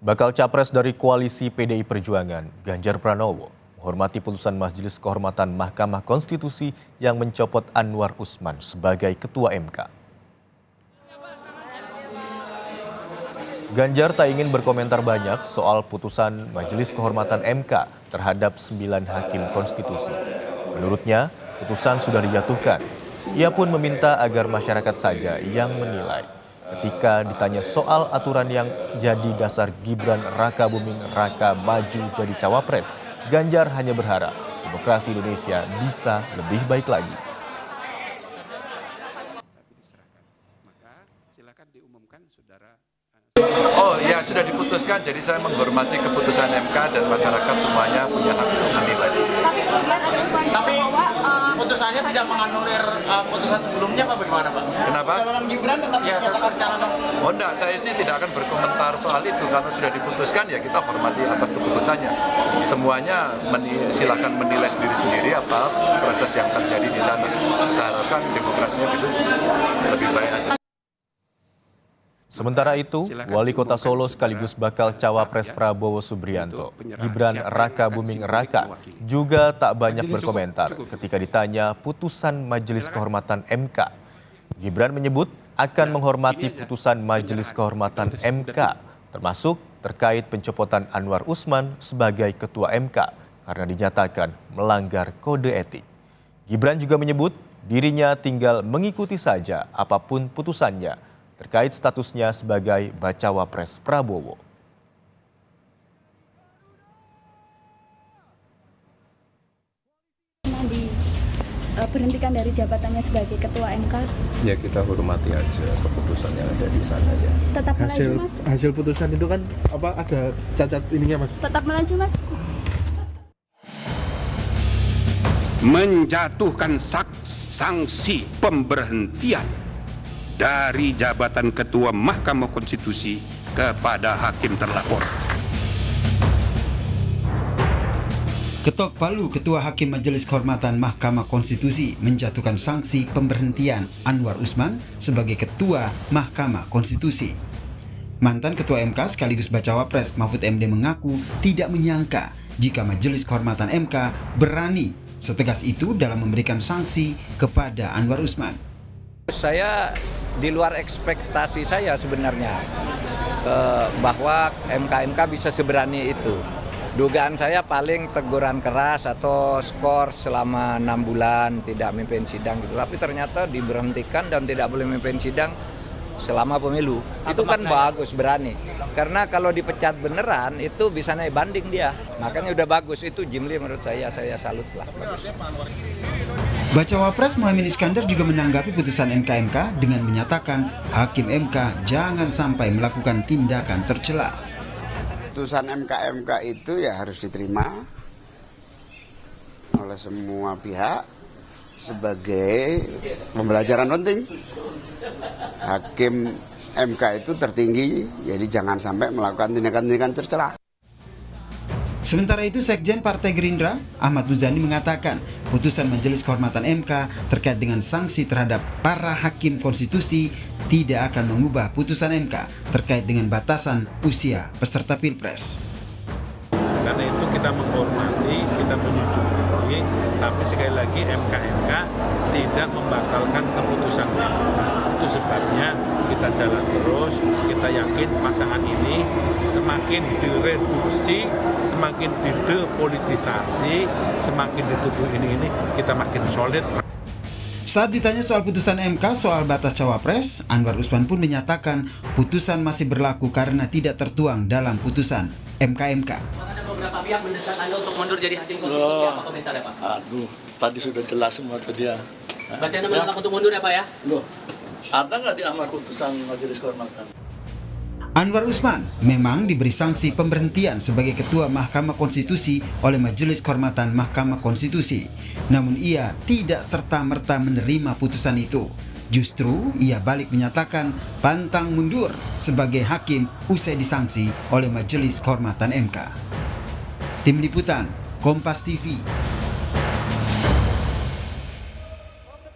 Bakal capres dari koalisi PDI Perjuangan, Ganjar Pranowo, menghormati putusan Majelis Kehormatan Mahkamah Konstitusi yang mencopot Anwar Usman sebagai Ketua MK. Ganjar tak ingin berkomentar banyak soal putusan Majelis Kehormatan MK terhadap 9 hakim konstitusi. Menurutnya, putusan sudah dijatuhkan. Ia pun meminta agar masyarakat saja yang menilai. Ketika ditanya soal aturan yang jadi dasar Gibran Raka Buming Raka maju jadi cawapres, Ganjar hanya berharap demokrasi Indonesia bisa lebih baik lagi. Oh ya, sudah diputuskan, jadi saya menghormati keputusan MK dan masyarakat semuanya punya hak untuk menilai. Tapi putusannya tidak menganulir putusan sebelumnya apa bagaimana, Pak? Kenapa? Calon Gibran tetap calon. Oh enggak, saya sih tidak akan berkomentar soal itu. Kalau sudah diputuskan ya kita hormati atas keputusannya. Semuanya silakan menilai sendiri-sendiri apa proses yang terjadi di sana. Kita harapkan demokrasinya bisa lebih baik aja. Sementara itu, Wali Kota Solo sekaligus bakal cawapres Prabowo Subianto, Gibran Raka Buming Raka, juga tak banyak berkomentar ketika ditanya putusan Majelis Kehormatan MK. Gibran menyebut akan menghormati putusan Majelis Kehormatan MK, termasuk terkait pencopotan Anwar Usman sebagai Ketua MK karena dinyatakan melanggar kode etik. Gibran juga menyebut dirinya tinggal mengikuti saja apapun putusannya terkait statusnya sebagai bacawa pres Prabowo. Diberhentikan dari jabatannya sebagai Ketua MK? Ya kita hormati aja keputusan yang ada di sana ya. Tetap melaju, Mas? Hasil putusan itu kan ada cacat ininya, Mas? Tetap melaju, Mas? Menjatuhkan sanksi pemberhentian dari jabatan Ketua Mahkamah Konstitusi kepada hakim terlapor. Ketok Palu, Ketua Hakim Majelis Kehormatan Mahkamah Konstitusi menjatuhkan sanksi pemberhentian Anwar Usman sebagai Ketua Mahkamah Konstitusi. Mantan Ketua MK sekaligus bacawa pres Mahfud MD mengaku tidak menyangka jika Majelis Kehormatan MK berani setegas itu dalam memberikan sanksi kepada Anwar Usman. Saya di luar ekspektasi saya sebenarnya bahwa MK bisa seberani itu. Dugaan saya paling teguran keras atau skor selama 6 bulan tidak memimpin sidang gitu. Tapi ternyata diberhentikan dan tidak boleh memimpin sidang selama pemilu. Itu kan bagus, berani. Karena kalau dipecat beneran itu bisa naik banding dia. Makanya udah bagus, itu Jimli menurut saya salut lah. Bagus. Bacawa pres Muhaimin Iskandar juga menanggapi putusan MK dengan menyatakan Hakim MK jangan sampai melakukan tindakan tercela. Putusan MK itu ya harus diterima oleh semua pihak sebagai pembelajaran penting. Hakim MK itu tertinggi, jadi jangan sampai melakukan tindakan-tindakan tercela. Sementara itu, Sekjen Partai Gerindra, Ahmad Muzani mengatakan putusan Majelis Kehormatan MK terkait dengan sanksi terhadap para hakim konstitusi tidak akan mengubah putusan MK terkait dengan batasan usia peserta Pilpres. Karena itu kita menghormati, kita menyetujui, tapi sekali lagi MK tidak membatalkan keputusan MK. Itu sebabnya kita jalan terus, kita yakin pasangan ini semakin direduksi, semakin didepolitisasi, semakin dituduh ini kita makin solid. Saat ditanya soal putusan MK soal batas cawapres, Anwar Usman pun menyatakan putusan masih berlaku karena tidak tertuang dalam putusan MK. Ada beberapa pihak mendesak Anda untuk mundur jadi hakim konstitusi, apa komentarnya, Pak? Aduh, tadi sudah jelas semua itu dia. Berarti Anda menolak untuk mundur ya, Pak ya? Loh, ada nggak di amar putusan Majelis Kehormatan? Anwar Usman memang diberi sanksi pemberhentian sebagai Ketua Mahkamah Konstitusi oleh Majelis Kehormatan Mahkamah Konstitusi. Namun ia tidak serta-merta menerima putusan itu. Justru ia balik menyatakan pantang mundur sebagai hakim usai disanksi oleh Majelis Kehormatan MK. Tim Liputan, Kompas TV.